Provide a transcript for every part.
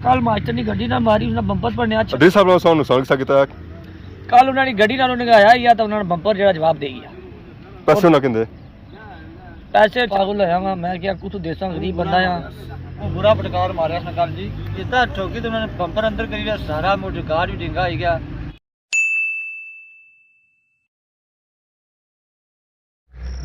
कल मास्टर ने गड्डी ना मारी उसने बंपर पर नया अधी साहब ने ਸਾਨੂੰ नुकसान ਕੀਤਾ कल उन्होंने गड्डी नालों निगाया या तो उन्होंने बंपर जेड़ा जवाब दे गया ਪੈਸੇ ਨਾ ਕਿੰਦੇ पैसे पागल होया मैं क्या कुछ देसा गरीब बंदा आ वो बुरा पटकार मारा उसने कल जी जितना ठोकी तो उन्होंने बंपर अंदर करी दिया सारा मोटर कार भी डिंगा ही गया।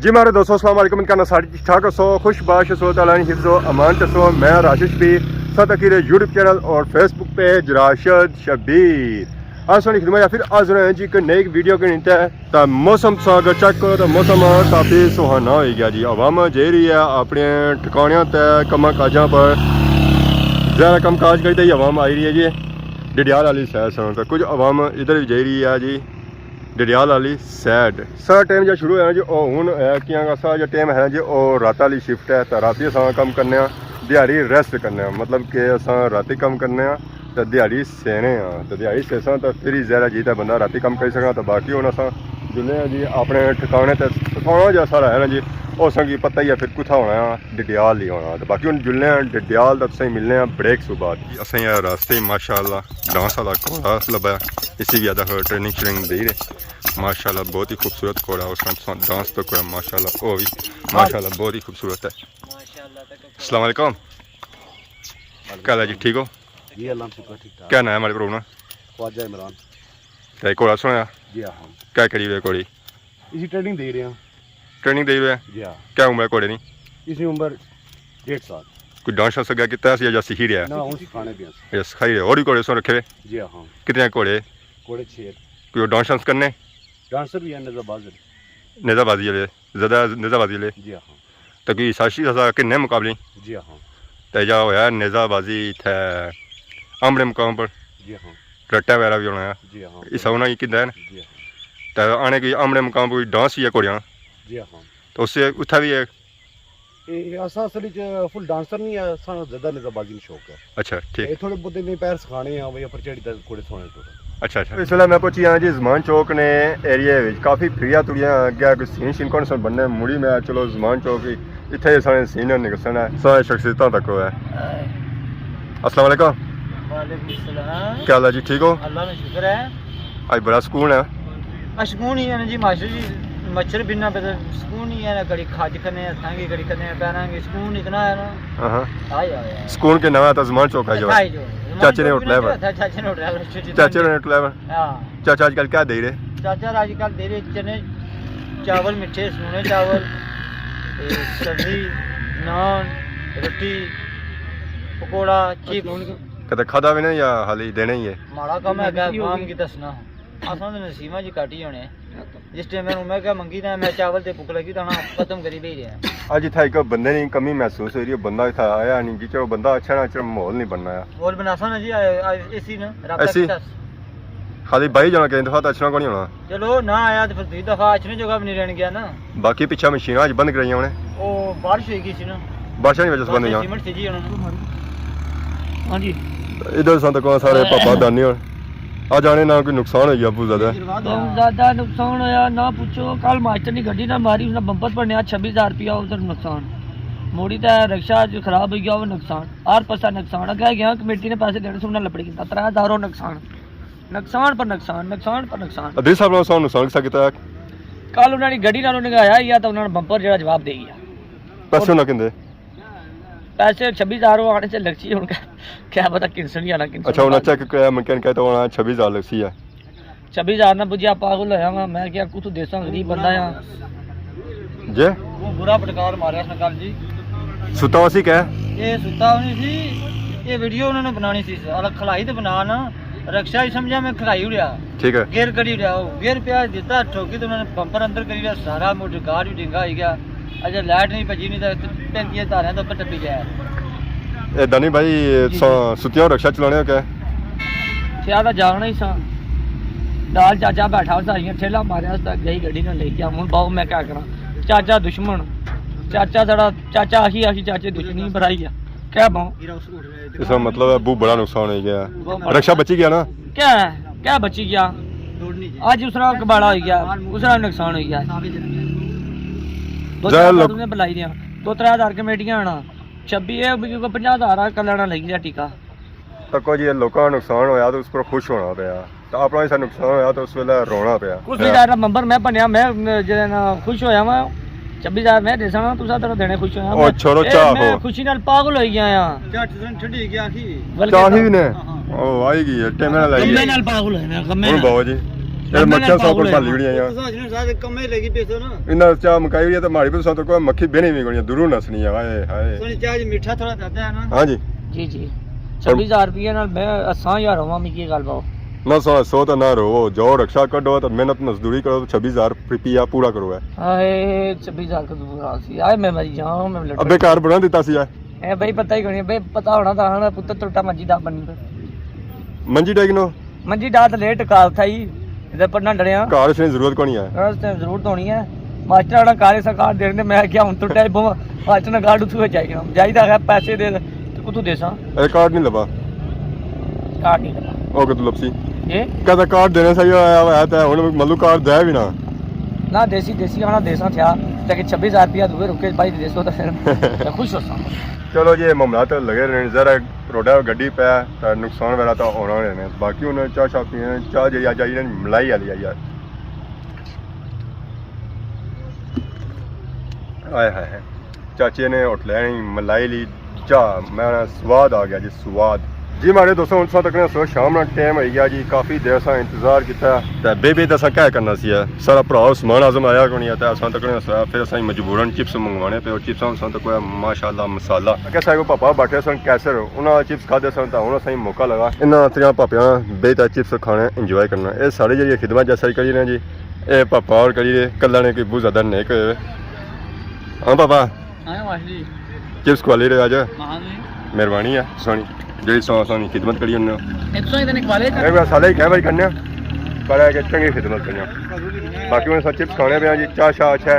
जी मारे दोस्तों अस्सलाम वालेकुम इनका नसारी ठीक ठाक सो खुशबाश सो ताला हिफ्ज़ो अमान तसो मैं राशिश भी सतकीर यूट्यूब चैनल और फेसबुक पेज राशिद शबीर आज सोनी खिदमत या फिर आज रहे हैं जी एक नई वीडियो के नीचे तो मौसम तो अगर चेक करो तो मौसम काफ़ी सुहाना हो गया जी आवाम जे रही है अपने ठिकाने तय कम काजा पर ज़्यादा कम काज करते ही आवाम आई रही है जी डडियाल वाली सैर सुनो तो कुछ आवाम इधर भी जा रही है जी डडियाल वाली सैड सारा टाइम जो शुरू है जी हूँ कि सा जो टाइम है जी रात वाली शिफ्ट है तो राती अस कम करने दिहाड़ी रेस्ट करने मतलब कि अस राती कम करने तो दिहाड़ी सेने तो दिहाड़ी सेसा तो फिर ही ज़्यादा जी तो बंदा राती कम कर सका तो बाकी हूँ अस जुल्ले जी अपने ठिकाने तो ठिकाना जो सारा है ना जी उस की पता ही है फिर कुत्थै होना डडियाल ही होना तो बाकी हूँ जुल्ले डडियाल तो तुसें मिलने ब्रेक सुबाद असें रास्ते माशाअल्लाह डांस वाला घोड़ा लब्भा इसी की अदा ट्रेनिंग श्रेनिंग दे रहे माशाअल्लाह बहुत ही खूबसूरत घोड़ा उसका डांस तो कोई माशाअल्लाह वो भी माशाअल्लाह बहुत ही खूबसूरत है। अस्सलाम वालेकुम क्या हाल है जी ठीक हो जी अल्लाह शुक्र ठीक ठाक। क्या नाम है हमारे प्रोग्राम ख्वाजा इमरान क्या घोड़ा सुनाया जी हाँ क्या करी हुई है घोड़ी इसी ट्रेनिंग दे रहे हैं ट्रेनिंग दे रहे हैं जी हाँ क्या उम्र है घोड़े की इसी उम्र 1.5 साल कोई डांस वांस गया कितना या सीख ही रहा ना हूँ सिखाने भी हैं। है सिखाई रहे और भी घोड़े सुन रखे हुए जी हाँ कितने घोड़े घोड़े 6 कोई डांस वांस करने डांसर भी हैं नजरबाज नेजाबाजी वाले ज़्यादा नेजाबाजी वाले जी हाँ तो कोई साशी सा किन्ने मुकाबले जी हाँ तेजा होया नेजाबाजी थे आमड़े मुकाम पर जी हाँ रट्टा वगैरह भी होना है जी हाँ इस होना ही कितना है जी हाँ तो आने की आमड़े मुकाम पर डांस भी है घोड़ियाँ जी हाँ तो उससे उत्था भी है असा असल फुल डांसर नहीं है सानू ज़्यादा नजरबाजी में शौक है अच्छा ठीक ये थोड़े बहुत नहीं पैर सिखाने हैं भाई पर चढ़ी तक घोड़े सोने तो अच्छा अच्छा इस वेले मैं पहुंची हाँ जी जमान चौक ने एरिया काफ़ी फिरिया तुरिया अगे कोई सीन शीन कौन सन बनने मुड़ी मैं चलो जमान चौक इतने सारे सीन निकलना है सारे शख्सियत तक है। अस्सलाम वालेकुम वालेकुम सलाम क्या हाल है जी ठीक हो अल्लाह का शुक्र है आज बड़ा सुकून है सुकून ही है ना जी मास्टर जी मच्छर बिना पे सुकून ही है ना कड़ी खाज करने थांगे कड़ी करने पैरांगे सुकून इतना है ना हाँ आया सुकून के नवा तो जमान चौक है जो चाचे ने उठला है चाचे ने उठला चाचे ने उठला है हां चाचा आजकल क्या दे रहे चाचा आजकल दे रहे चने चावल मिठे सोने चावल सब्जी नान रोटी पकोड़ा चिप्स कदे खादा भी नहीं या हाली देना ही है माड़ा कम है काम की दसना असां तो नसीमा जी काटी होने जिस टाइम मैं क्या मंगी ना मैं चावल ते भुख लगी तो खत्म करी भेज रहा आज था एक बंदे नहीं कमी महसूस हो रही है बंदा था आया नहीं जी चलो बंदा अच्छा ना चलो माहौल नहीं बनना है बोल बनासा ना जी ऐसी ना ऐसी? खाली भाई जाना कहीं दफा तो अच्छा को नहीं होना चलो ना आया तो फिर दूसरी दफा अच्छी जगह भी नहीं रहने गया ना बाकी पीछा मशीन आज बंद कराई उन्हें ओ बारिश हो गई सी ना बारिश की वजह से बंद हुई सीमेंट थी जी उन्होंने हां जी इधर संत को सारे पापा दानी हो आ जाने ना कोई नुकसान हो गया बहुत ज्यादा नुकसान होया ना पूछो कल मास्टर ने गड्डी ना मारी उसने बंपर पर नया 26,000 रुपया उधर नुकसान मोड़ी तो रिक्शा जो खराब हो गया वो नुकसान हर पासा नुकसान अगर गया कमेटी ने पैसे देने सुनना लपड़ी किया 3,000 नुकसान नुकसान पर नुकसान नुकसान पर नुकसान अधी साहब ने नुकसान किया कल उन्होंने गड्डी नालों निगाया या तो उन्होंने बंपर जेड़ा जवाब दे गया पैसे ना किंदे पैसे 26,000 आने से लग चाहिए उनका क्या पता किनसन आना किनसन अच्छा उन्हें चेक किया मैकेनिक कहता होना 26,000 लगी है 26,000 ना बुझिया पागल होया मैं क्या कुछ देसा गरीब बंदा आ जे वो बुरा पटकार मारा उसने कल जी सुता वसी कह ये सुता नहीं थी ये वीडियो उन्होंने बनानी थी अलग खलाई तो बना ना रक्षा ही समझा मैं खलाई उड़िया ठीक है गेर करी उड़िया गेर प्याज दिता ठोकी तो उन्होंने बंपर अंदर करी उड़िया सारा मोटर कार भी डिंगा ही गया अजय लाइट नहीं भजी नहीं तो 35 तारें तो ऊपर टप्पी गया ए दानी भाई सुतिया रक्षा चलाने क्या ज्यादा जाना ही सा दाल चाचा बैठा सारिया ठेला मारिया गई गड्डी ने ले गया हूँ बहु मैं क्या करा चाचा दुश्मन चाचा साड़ा चाचा आखी आखी चाचे दुश्मनी भराई है क्या बहु इसका मतलब है बहुत बड़ा नुकसान हो गया रक्षा बची गया ना क्या क्या बची गया आज उसरा कबाड़ा हो गया उसरा नुकसान हो गया तुमने बुलाई दिया 2-3 हज़ार कमेटियां आना 26 50,000 का लेना लगी गया टीका तको जी लोगों का नुकसान होया तो उस पर खुश होना पिया तो अपना ही नुकसान होया तो उस वेले रोना पिया कुछ नहीं यार नंबर मैं बनया मैं जेदे ना खुश होया मैं 26000 मैं देसा तुसा तेरा देने खुश होया ओ छोड़ो चाह हो मैं खुशी नाल पागल हो गया या छड़ी गया की चाही ने ओ आएगी टेमे ना लाई गम्मे नाल पागल होया गम्मे ਹੁਣ ਬਾਬਾ ਜੀ ਇਹ ਮੱਖੀਆਂ ਸੌ ਕੋਲ ਭਾਲੀ ਉੜੀਆਂ ਆ ਸਾਜਣੇ ਸਾਦੇ ਕੰਮੇ ਲੈਗੀ ਪੈਸੋ ਨਾ ਇਹਨਾਂ ਚਾਹ ਮਕਾਈ ਹੋਈ ਆ ਤਾਂ ਮਾੜੀ ਵੀ ਸੌ ਤੋਂ ਕੋਈ ਮੱਖੀ ਬਹਿਣੀ ਵੀ ਗੋਣੀਆਂ ਦੂਰੋਂ ਨਸਣੀ ਆ ਹਾਏ ਹਾਏ ਸੋਨੀ ਚਾਹ ਜੀ ਮਿੱਠਾ ਥੋੜਾ ਦੱਸਦਾ ਹੈ ਨਾ ਹਾਂਜੀ जी जी 26000 रुपये नाल मैं 80000 होवा मैं की गल बाओ ਨਾ ਸੌ ਤਾਂ ਨਾ ਰੋ ਜੋ ਰਕਸ਼ਾ ਕੱਢੋ ਤਾਂ ਮਿਹਨਤ ਮਜ਼ਦੂਰੀ ਕਰੋ 26000 ਰੁਪਿਆ ਪੂਰਾ ਕਰੋ ਹੈ हाय 26000 का दूर सी आए मैं मरी जाऊं मैं लड़ ਅੱਬੇ ਘਰ ਬਣਾ ਦਿੱਤਾ ਸੀ ਆ ए भाई पता ही कोनी भाई पता होना था ना पुत्र टूटा मंजी दा बनी ਮੰਜੀ ਡੈਗਨੋ मंजी दा तो लेट काल था ही इधर पर ना डरिया ਘਰ ਸੇ ਜ਼ਰੂਰਤ ਕੋਣੀ ਆ रास्ते में जरूरत होनी है मास्टर आना काले सरकार दे रहे मैं क्या हूं टूटा बो मास्टर ने गाड़ उठू जाएगा जाईदा है पैसे दे तो तू देसा ਇਹ ਕਾਰਡ ਨਹੀਂ ਲਵਾ कार्ड नहीं लगा ਉਹ ਕਿ ਤੂੰ ਲਪਸੀ ये ਕਹਦਾ ਕਾਰਡ ਦੇਣਾ ਸਹੀ ਆਇਆ ਹੋਇਆ ਤਾਂ ਹੁਣ ਮੱਲੂ ਕਾਰਡ ਦੇ ਵੀ ਨਾ ना देसी आना देसा था लेकिन 26000 रुपया दूर रुके भाई देसो तो फिर मैं खुश होता ਚਲੋ ਜੀ ਇਹ ਮਾਮਲਾ ਤਾਂ ਲਗੇ ਰਹਿਣ ਜ਼ਰਾ ਰੋਡਾ ਗੱਡੀ ਪਿਆ ਤਾਂ ਨੁਕਸਾਨ ਵਾਲਾ ਤਾਂ ਹੋਣਾ ਨੇ ਬਾਕੀ ਉਹਨਾਂ ਚਾਹ ਸ਼ਾਪ ਪੀਣ ਚਾਹ ਜਿਹੜੀ ਅੱਜ ਆਈ ਨੇ ਮਲਾਈ ਵਾਲੀ ਆ ਯਾਰ ਆਏ ਹਾਏ ਚਾਚੇ ਨੇ ਉੱਠ ਲੈਣੀ ਮਲਾਈ ਲਈ ਚਾਹ ਮੈਂ ਸਵਾਦ ਆ ਗਿਆ ਜੀ ਸਵਾਦ ਜੀ ਮਾਰੇ ਦੋਸਤੋ ਹੁਣ ਤੱਕ ਨੇ ਸੋ ਸ਼ਾਮ ਨਾਲ ਟਾਈਮ ਹੋਈ ਗਿਆ ਜੀ ਕਾਫੀ ਦੇਰ ਸਾਂ ਇੰਤਜ਼ਾਰ ਕੀਤਾ ਤੇ ਬੇਬੀ ਤਾਂ ਕਿਆ ਕਰਨਾ ਸੀ ਸਾਰਾ ਭਰਾ ਸਮਾਨ ਆਜ਼ਮ ਆਇਆ ਕੋਣੀ ਆ ਤੇ ਅਸਾਂ ਤੱਕ ਨੇ ਫਿਰ ਅਸੀਂ ਮਜਬੂਰਨ ਚਿਪਸ ਮੰਗਵਾਣੇ ਪਏ ਚਿਪਸਾਂ ਸਾਂ ਤੱਕ ਮਾਸ਼ਾਅੱਲਾ ਮਸਾਲਾ ਕਿ ਸਾਡੇ ਪਾਪਾ ਬੈਠੇ ਸਨ ਕੈਸਰ ਉਹਨਾਂ ਚਿਪਸ ਖਾਦੇ ਸਨ ਤਾਂ ਹੁਣ ਅਸੀਂ ਮੌਕਾ ਲਗਾ ਇਹਨਾਂ ਤੇਰੀਆਂ ਪਾਪਿਆਂ ਬੇਤਾ ਚਿਪਸ ਖਾਣੇ ਇੰਜੋਏ ਕਰਨਾ ਇਹ ਸਾਰੇ ਜਿਹੜੀ ਖਿਦਮਤ ਜੈਸਾ ਕਰੀ ਰਹੇ ਜੀ ਇਹ ਪਾਪਾ ਔਰ ਕਰੀ ਰਹੇ ਕੱਲਾ ਨੇ ਕੋਈ ਬਹੁਤ ਜ਼ਿਆਦਾ ਨੇਕ ਹਾਂ ਪਾਪਾ हां वाली चिप्स खवाले रहे आज हां जी मेहरबानी है सोनी जी सोनी खिदमत करी उन्होंने 100 इतने खवाले मैं साले ही कह बारी करने पर है कि चंगी खिदमत करनी बाकी उन्हें सब चिप्स खाने पे जी चाह शाह है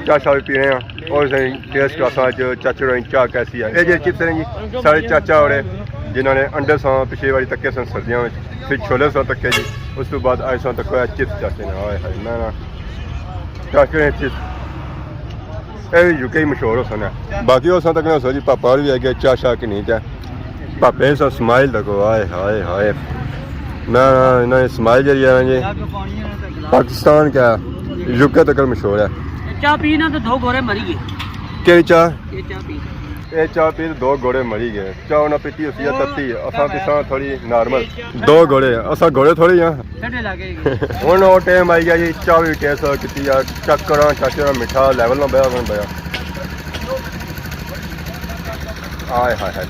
चाह शाह भी पी रहे हैं और सही टेस्ट का साथ चाचे रही चाह कैसी है ये जो चिप्स हैं जी सारे चाचा और जिन्होंने अंडे सा पिछले वाली तक्के सन सर्दियों में फिर छोले सा तक्के जी उस तो बाद आए सा तक चिप्स चाचे ने आए हाय ना चाचे ने चिप्स ਇਹ ਵੀ ਯੂਕੇ ਮਸ਼ਹੂਰ ਹੋ ਸਨ ਬਾਕੀ ਉਹ ਸਾਂ ਤੱਕ ਨਾ ਸੋ ਜੀ ਪਾਪਾ ਵੀ ਆ ਗਿਆ ਚਾਹ ਸ਼ਾਹ ਕਿ ਨਹੀਂ ਤੇ ਪਾਪੇ ਸੋ ਸਮਾਈਲ ਲਗੋ ਆਏ ਹਾਏ ਹਾਏ ਨਾ ਨਾ ਸਮਾਈਲ ਜਿਹੜੀ ਆ ਜੀ ਪਾਕਿਸਤਾਨ ਕਾ ਯੂਕੇ ਤੱਕ ਮਸ਼ਹੂਰ ਹੈ चाह पी ना तो दो गोरे मरी गए ਕਿਹੜੀ ਚਾਹ ये चाह पी ਇਹ ਚਾਹ ਪੀ ਦੋ ਗੋੜੇ ਮਰੀ ਗਏ ਚਾਹ ਉਹਨਾਂ ਪੀਤੀ ਹੋਈ ਆ ਤੱਤੀ ਅਸਾਂ ਪਿਸਾਂ ਥੋੜੀ ਨਾਰਮਲ ਦੋ ਗੋੜੇ ਅਸਾਂ ਗੋੜੇ ਥੋੜੀ ਆ ठंडे लगे ਹੁਣ ਉਹ ਟਾਈਮ ਆਈ ਗਿਆ ਜੀ ਚਾਹ ਵੀ ਟੇਸਟ ਕੀਤੀ ਆ ਚੱਕ ਕਰਾਂ ਚਾਚੇ ਦਾ ਮਿੱਠਾ ਲੈਵਲ ਨਾ ਬਿਆ ਬਣ ਬਿਆ ਆਏ ਹਾਏ ਹਾਏ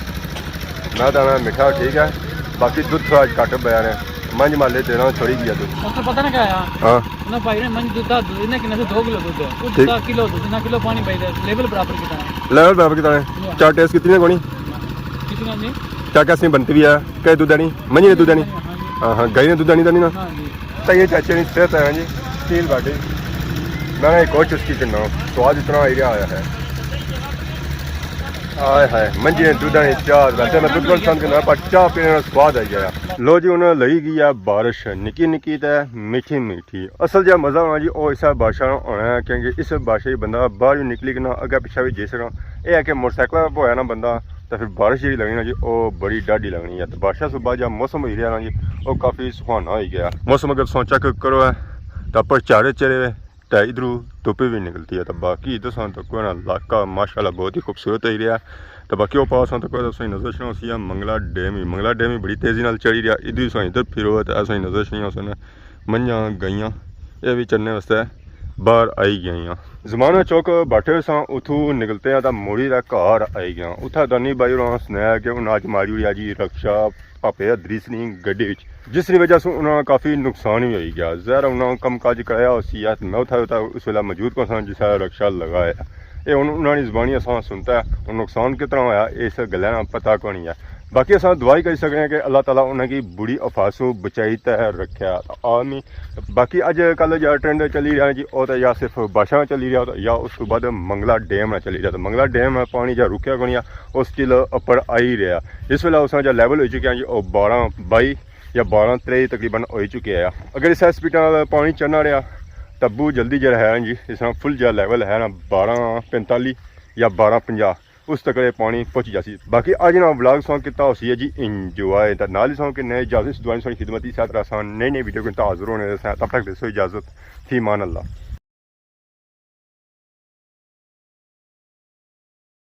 ਨਾ ਤਾਂ ਮਿੱਠਾ ਠੀਕ ਹੈ ਬਾਕੀ ਦੁੱਧ ਥੋੜਾ ਘੱਟ ਬਿਆ ਨੇ ਮੰਝ ਮਾਲੇ ਤੇ ਨਾ ਛੋੜੀ ਗਿਆ ਦੁੱਧ उसको पता ना क्या है हाँ ना भाई ने मन दूध दूध ने कितना से 2 किलो दूध है कुछ ठीक। 10 किलो दूध ना किलो पानी भाई दे लेवल बराबर कितना है लेवल बराबर कितना है चार टेस्ट कितनी है कोनी कितना जी क्या कैसी बनती भी है कई दूध नहीं मंझी ने दूध नहीं हाँ हाँ गाय ने दूध नहीं ना हां जी तो ये चाचे ने सेहत है जी स्टील बाटी मैं एक और चुस्की करना स्वाद इतना आइडिया आया है आए हाय मंझी ने दूध नहीं चाह वैसे मैं दूध पसंद करना पर चाह पीने का स्वाद आ गया लो जी उन्हें लगी गई है बारिश निकी निकी तो मीठी मीठी असल जो मज़ा होना जी वो इस बारिश होना है क्योंकि इस बारिश ही बंदा बाहर भी निकली ना अगर पिछा भी जी सकना यह है कि मोटरसाइकिल पर होया ना बंदा तो फिर बारिश जी लगनी ना जी वो बड़ी डाढ़ी लगनी है तो बारिश से बाद जब मौसम हो रहा ना जी वो काफ़ी सुहाना हो गया मौसम अगर सोचा करो है तो पर चारे चेहरे तो इधरों धुप्प भी निकलती है तो बाकी इधर सन तक इलाका माशाल्लाह बहुत ही खूबसूरत ही रहा तो बाकी वो पास तक नजर छो सी मंगला डैम ही बड़ी तेज़ी नाल चढ़ी रहा इधर ही इधर फिरो तो ऐसा नजर छो सन मंझा गईयां ये भी चलने वास्ते बाहर आई गई जमाना चौक बैठे सां उथू निकलते हैं तो मुड़ी का घर आई गया उत्था दानी बाई होर सुनाया कि उन्हें अज मारी उड़ी जी रक्षा पापे दरीस नहीं गड्डी जिसकी वजह से उन्होंने काफ़ी नुकसान भी हो गया ज़ाहिर उन्होंने कम काज कराया उसी मैं उठा उस वेला मौजूद को जिस रक्षा लगाया ये हूँ उन्होंने जबानी असा सुनता है नुकसान कितना होया इस गल पता को नहीं है बाकी अस दुआई कर सकते हैं कि अल्लाह ताला उन्होंने बूढ़ी अफासों बचाई तय रखा आदमी बाकी अजकल जो ट्रेंड चली रहा जी वो तो या सिर्फ बारिशा चली रहा या उस तो बाद मंगला डैम चली रहा तो मंगला डैम पानी जो रुकया को नहीं वो स्टिल उपर आई रहा इस वेला उस जो लैवल हो चुके हैं जी वो 12-22 या 12-23 तकरीबन हो चुके हैं अगर इस स्पीड पानी चढ़ना रहा तब्बू जल्दी जो है जी इस तरह फुल जो लैवल है ना 12-45 या 12-50 उस तक पानी पहुँच जासी। बाकी अज ना ब्लॉग सॉन्ग किता उसी है जी इंजॉय तो नाल सॉन्ग के नए इजाजत दुआई सोनी खिदमत साथ आसान नई नई वीडियो के हाजिर होने तब तक दसो इजाजत थी मान अल्लाह।